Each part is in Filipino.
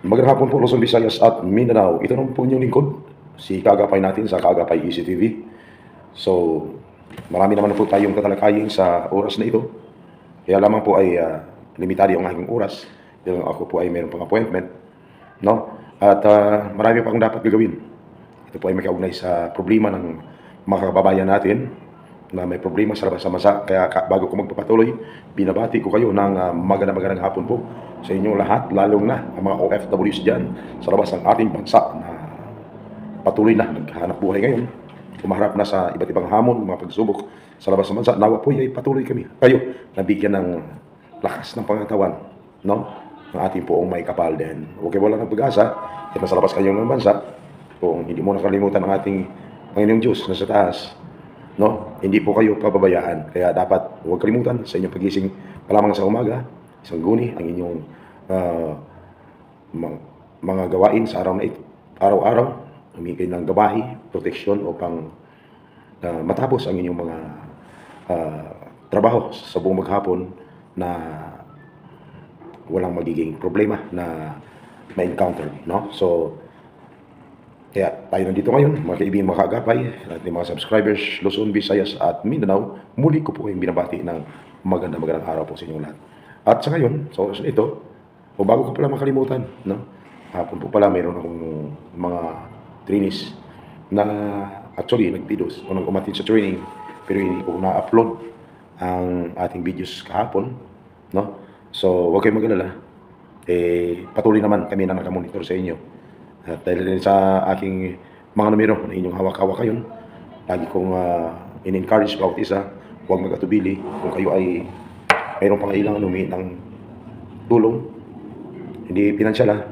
Magandang hapon po, Luzon, Visayas at Mindanao. Ito naman po inyong lingkod, si Kaagapay natin sa Kaagapay ECTV. So, marami naman po tayong tatalakayin sa oras na ito. Kaya lamang po ay limitado ang aking oras. Dahil ako po ay mayroon pang appointment. No? At marami pa akong dapat gagawin. Ito po ay may kaugnay sa problema ng mga kababayan natin na may problema sa labas sa bansa. Kaya bago ko magpapatuloy, binabati ko kayo ng magandang hapon po sa inyong lahat, lalong na ang mga OFWs dyan sa labas ng ating bansa na patuloy na naghahanap buhay ngayon, umaharap na sa iba't ibang hamon, mga pagsubok sa labas ng bansa. Nawa po ay patuloy kayo nabigyan ng lakas ng pangatawan, no? Ng ating poong may kapal din. Huwag kayo wala ng pag-asa, kahit nasa labas kayo ng bansa, kung hindi mo nakalimutan ang ating Panginoong Diyos na sa taas, no? Hindi po kayo pababayaan. Kaya dapat huwag kalimutan sa inyong pagising pa lamang sa umaga, isang guni ang inyong mga gawain sa araw na ito. Araw-araw, humingi ng gabahi, proteksyon upang matapos ang inyong mga trabaho sa buong maghapon na walang magiging problema na ma-encounter, no? So, kaya tayo nandito ngayon, mga kaibigan, mga kaagapay, at mga subscribers, Luzon, Visayas at Mindanao. Muli ko po kayong binabati ng magandang araw po sa inyong lahat. At sa ngayon, sa oras na ito, o bago ko pala makalimutan, no? Hapon po pala, mayroon akong mga trainees na actually nagpidos o nag-umatid sa training, pero hindi ko na-upload ang ating videos kahapon, no? So, huwag kayong mag-alala. Patuloy naman kami na nakamonitor sa inyo. At dahil din sa aking mga numero na inyong hawak-hawak ngayon, lagi kong in-encourage bawat isa, huwag mag-atubili kung kayo ay mayroong pangailangan humingi ng tulong. Hindi pinansyal ha.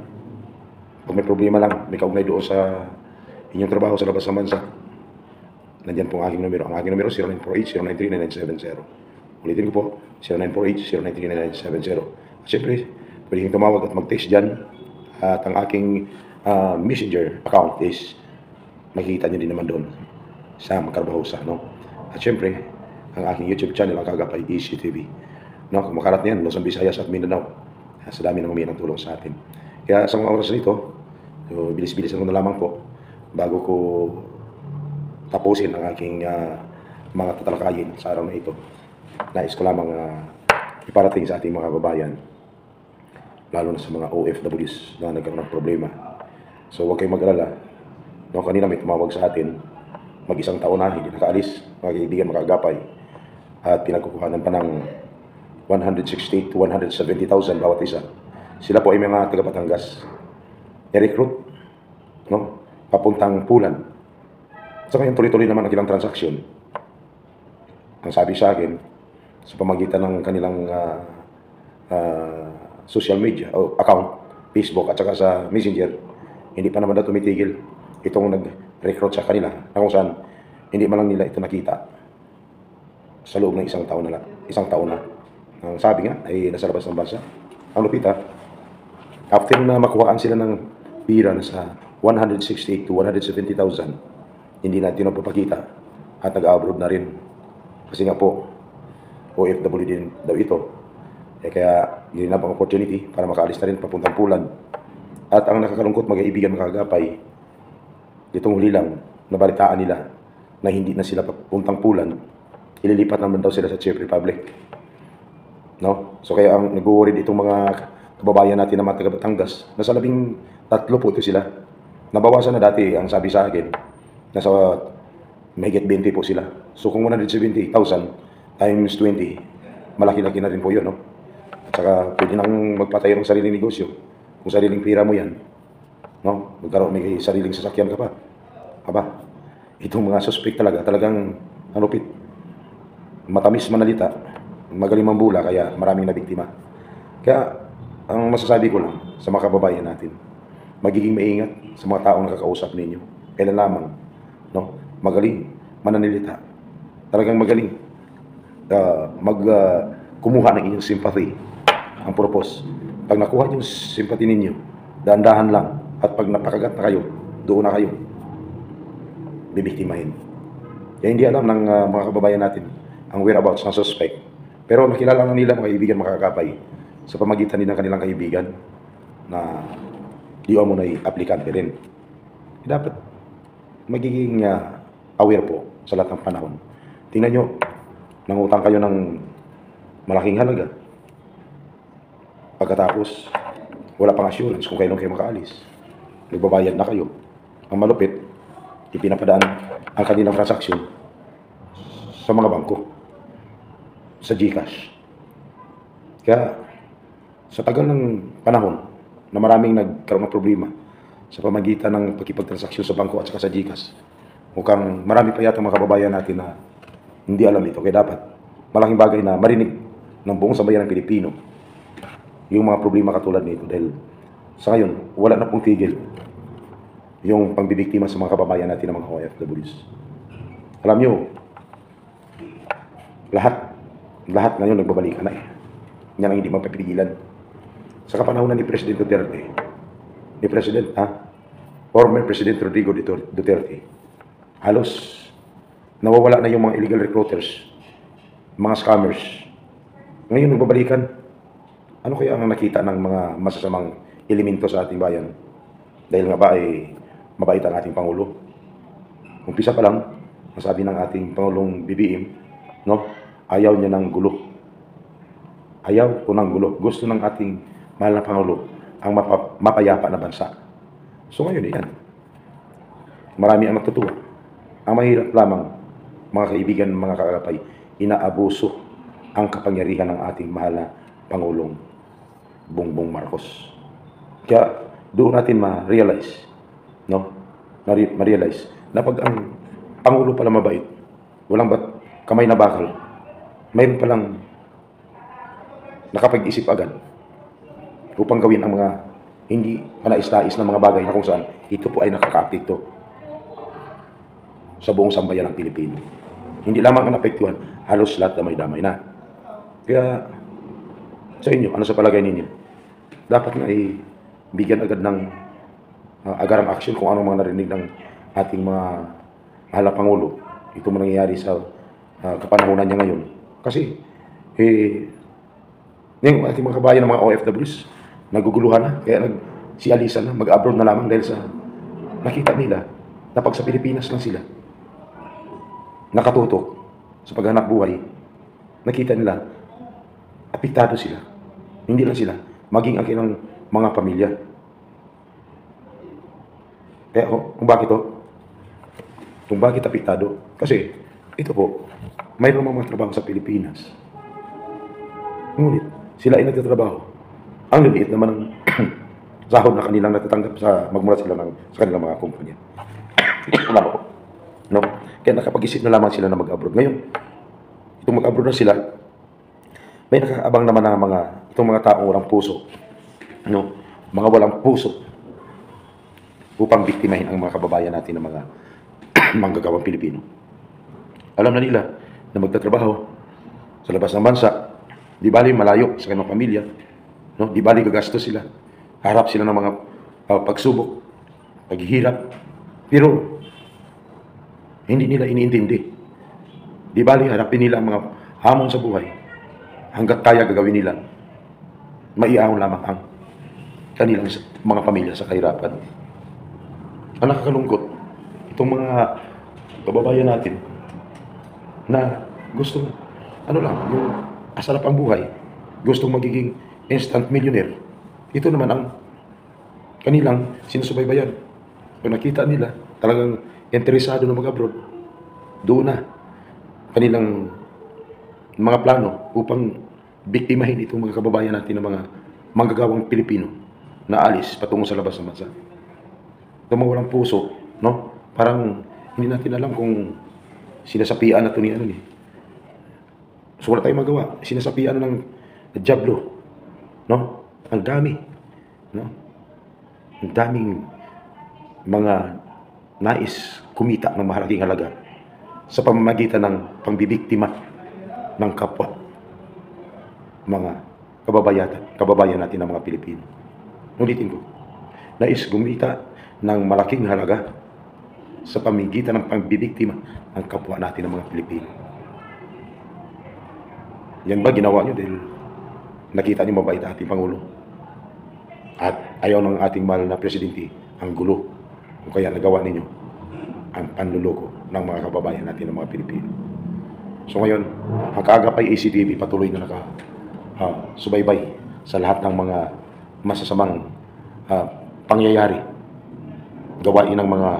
Kung may problema lang, may kaugnay doon sa inyong trabaho sa labas ng bansa, nandiyan po ang aking numero. Ang aking numero 0948-093-9970. Ulitin ko po, 0948-093-9970. At syempre, pwede kayong tumawag at mag-text dyan. At ang aking messenger account is makikita nyo din naman doon sa Makarbahosa, no? At syempre, ang aking YouTube channel, ang Kaagapay ECTV. No, kumakalat niyan, Luzon, Visayas at Mindanao. Sa dami ng humingi ng tulong sa atin. Kaya sa mga oras nito, so, bilis-bilisan ko na lamang po bago ko tapusin ang aking mga tatalakayin sa araw na ito. Nais ko lamang iparating sa ating mga kababayan, lalo na sa mga OFWs na nagkaroon ng problema. So huwag kayong mag-alala. No, kanina may tumawag sa atin, mag-isang taon na, hindi nakaalis, mga kaibigan, makagapay. At pinagkukuhanan pa ng 160 to 170,000 bawat isa. Sila po ay mga taga Batangas. I-recruit, no? Papuntang Pulan. Sa ngayon, tuloy-tuloy naman ang ilang transaksyon. Ang sabi sa akin, sa pamagitan ng kanilang social media o account, Facebook at saka sa Messenger, hindi pa naman daw tumitigil itong nag-recruit sa kanila na kung saan hindi man lang nila ito nakita sa loob ng isang taon na. Ang sabi nga ay nasa labas ng bansa. Ang lupit after na makuhaan sila ng pira na sa 160 to 170,000, hindi natin napapakita at nag-abroad na rin. Kasi nga po, OFW din daw ito. Kaya ginanap ang opportunity para makaalis na rin papuntang Pulan. At ang nakakalungkot, magkaibigan, makagapay, itong huli lang, nabalitaan nila na hindi na sila papuntang Pulan, ililipat naman daw sila sa Czech Republic. No? So kaya ang nag-worried itong mga kababayan natin na mga taga Batangas, nasa 13 po ito sila. Nabawasan na dati, ang sabi sa akin, nasa mahigit 20 po sila. So kung 170,000 times 20, malaki-laki na rin po yun, no? At saka pwede nang magpatayo ng sariling negosyo. Kung sariling pira mo yan, no? Magkaroon, may sariling sasakyan ka pa. Aba, itong mga suspect talagang anupit. Matamis manalita, magaling mambula, kaya maraming nabiktima. Kaya, ang masasabi ko lang sa mga kababayan natin, magiging maingat sa mga taong nakakausap ninyo. Kailan lamang, no? Magaling mananilita. Talagang magaling kumuha ng inyong sympathy. Ang purpose, pag nakuha yung sympathy ninyo, dahan-dahan lang, at pag napakagat na kayo, doon na kayo bibiktimahin. Kaya hindi alam ng mga kababayan natin ang whereabouts ng suspect. Pero nakilala na nila, mga kaibigan, makakapay, sa pamagitan din ng kanilang kaibigan na di mo na aplikante rin. Dapat magiging aware po sa lahat ng panahon. Tingnan nyo, nangutang kayo ng malaking halaga. Pagkatapos, wala pang assurance kung kailan kayo makaalis. Nagbabayad na kayo. Ang malupit, ipinapadaan ang kanilang transaksyon sa mga bangko, sa GCash. Kaya, sa tagal ng panahon na maraming nagkaroon ng problema sa pamagitan ng pagkipagtransaksyon sa bangko at saka sa GCash, mukhang marami pa yata mga kababayan natin na hindi alam ito. Kaya dapat malaking bagay na marinig ng buong sambayan ng Pilipino yung mga problema katulad nito. Dahil sa ngayon, wala na pong tigil yung pangbibiktima sa mga kababayan natin ng mga OFWs. Alam nyo, lahat ngayon nagbabalikan na eh. Yan ang hindi mapapigilan. Sa kapanahonan ni President Duterte, former President Rodrigo Duterte, halos nawawala na yung mga illegal recruiters, mga scammers. Ngayon nagbabalikan. Ano kaya ang nakita ng mga masasamang elemento sa ating bayan? Dahil nga ba ay mabait ang ating Pangulo? Umpisa pa lang, nasabi ng ating Pangulong BBM, no? Ayaw niya ng gulo. Ayaw po ng gulo. Gusto ng ating mahal na Pangulo ang mapayapa na bansa. So ngayon yan. Marami ang natutuwa. Ang mahirap lamang, mga kaibigan, mga kakapay, inaabuso ang kapangyarihan ng ating mahal na Pangulong Bongbong Marcos. Kaya doon natin ma-realize, no? Ma-realize na pag ang Pangulo pala mabait, walang kamay na bakal, mayroon palang nakapag-isip agad upang gawin ang mga hindi panais-nais na mga bagay na kung saan ito po ay nakaka-apekto sa buong sambayan ng Pilipino. Hindi lamang ang apektuhan, halos lahat damay-damay na. Kaya sa inyo, ano sa palagay ninyo? Dapat nga bigyan agad ng agarang action kung anong mga narinig ng ating mga mahal na Pangulo. Ito mo nangyayari sa kapanahonan niya ngayon. Kasi, yung ating mga kabayan ng mga OFWs, naguguluhan na. Kaya si Alisa na, mag-abroad na lamang dahil sa nakita nila na pag sa Pilipinas lang sila nakatutok sa paghanap buhay, nakita nila apektado sila. Hindi lang sila, maging ang kanilang mga pamilya. Kaya kung bakit apektado? Kasi ito po, mayroon mga trabaho sa Pilipinas. Ngunit sila ay nagtatrabaho. Ang liliit naman ng sahod na kanilang natatanggap sa magmula sila sa kanilang mga kumpanya. Alam mo, no? Kaya nakapag-isip na lamang sila na mag-abroad. Ngayon, itong mag-abroad na sila, may nakaabang naman ng itong mga taong walang puso, no? Mga walang puso upang biktimahin ang mga kababayan natin ng mga manggagawang Pilipino. Alam na nila na magtatrabaho sa labas ng bansa, di bali malayo sa kanilang pamilya, no? Di bali gagastos sila, harap sila ng mga pagsubok, paghihirap, pero hindi nila iniintindi. Di bali harapin nila ang mga hamon sa buhay, hanggat kaya gagawin nila, maiahon lamang ang kanilang mga pamilya sa kahirapan. Ang nakakalungkot, itong mga kababayan natin na gustong, yung asarap ang buhay, gustong magiging instant millionaire, ito naman ang kanilang sinusubaybayan. Kung nakita nila, talagang interesado na mag-abroad, doon na kanilang mga plano upang biktimahin itong mga kababayan natin ng mga manggagawang Pilipino na alis patungo sa labas ng bansa. Itong mga walang puso, no? Parang hindi natin alam kung sinasapian na ito ni So wala tayong magawa. Sinasapian ng Diablo, no? Ang dami, no? Ang daming mga nais kumita ng mahalagang halaga sa pamamagitan ng pangbibiktima ng kapwa mga kababayan natin ng mga Pilipino. Ulitin ko, nais kumita ng malaking halaga sa pamamagitan ng pangbibiktima ng kapwa natin ng mga Pilipino. Yan ba ginawa nyo dahil nakita nyo mabait ating Pangulo? At ayaw ng ating mahal na presidente ang gulo. Kung kaya nagawa ninyo ang panluloko ng mga kababayan natin ng mga Pilipino. So ngayon, ang kaagapay ACTV patuloy na subaybay sa lahat ng mga masasamang pangyayari, gawain ng mga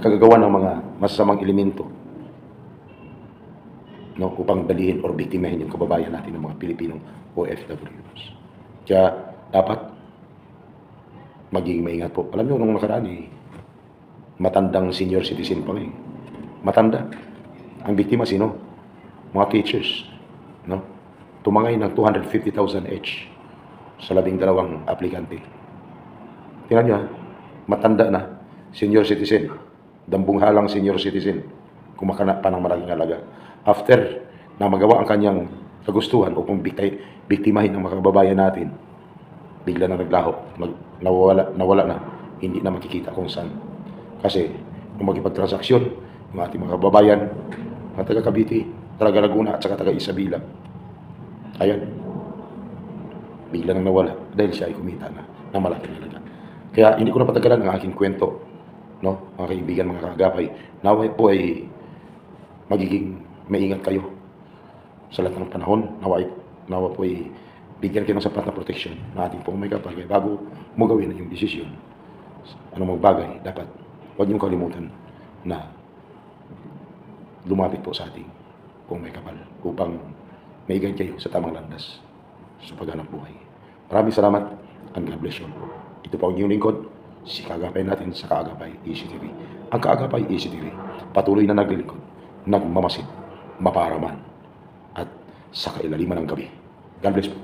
kagagawa ng mga masasamang elemento, no, upang dalihin or biktimahin yung kababayan natin ng mga Pilipinong OFWs. Kaya dapat maging maingat po. Alam niyo, nung nakaraan matandang senior citizen pa ngayon. Matanda. Ang biktima sino? Mga teachers. No? Tumangay ng 250,000 each sa 12 aplikante. Tingnan niyo, matanda na, senior citizen, dambung halang senior citizen, kumakana pa ng malaking halaga. After na magawa ang kanyang kagustuhan upang biktimahin ang mga kababayan natin, bigla na naglaho, nawala na, hindi na makikita kung saan. Kasi kung magipagtransaksyon, yung ating mga kababayan, mga taga Cavite, taga Laguna at saka taga Isabela, ayan, bigla nang nawala dahil siya ay kumita na ng malaking halaga. Kaya hindi ko na patagalan ang aking kwento, no, mga kaibigan, mga kaagapay. Naway po ay magiging maingat kayo sa lahat ng panahon. Naway po ay bigyan kayo ng sapat na protection na ating pong may kapal. Kaya bago mo gawin ang iyong desisyon, anong magbagay, dapat huwag niyong kalimutan na lumapit po sa ating pong may kapal upang maigay kayo sa tamang landas sa paghanap buhay. Maraming salamat and God bless you. Ito po ang inyong lingkod, si Kaagapay natin sa Kaagapay ACTV. Ang Kaagapay ACTV, patuloy na naglilingkod, nagmamasid, maparaman, at sa kailaliman ng gabi. God bless po.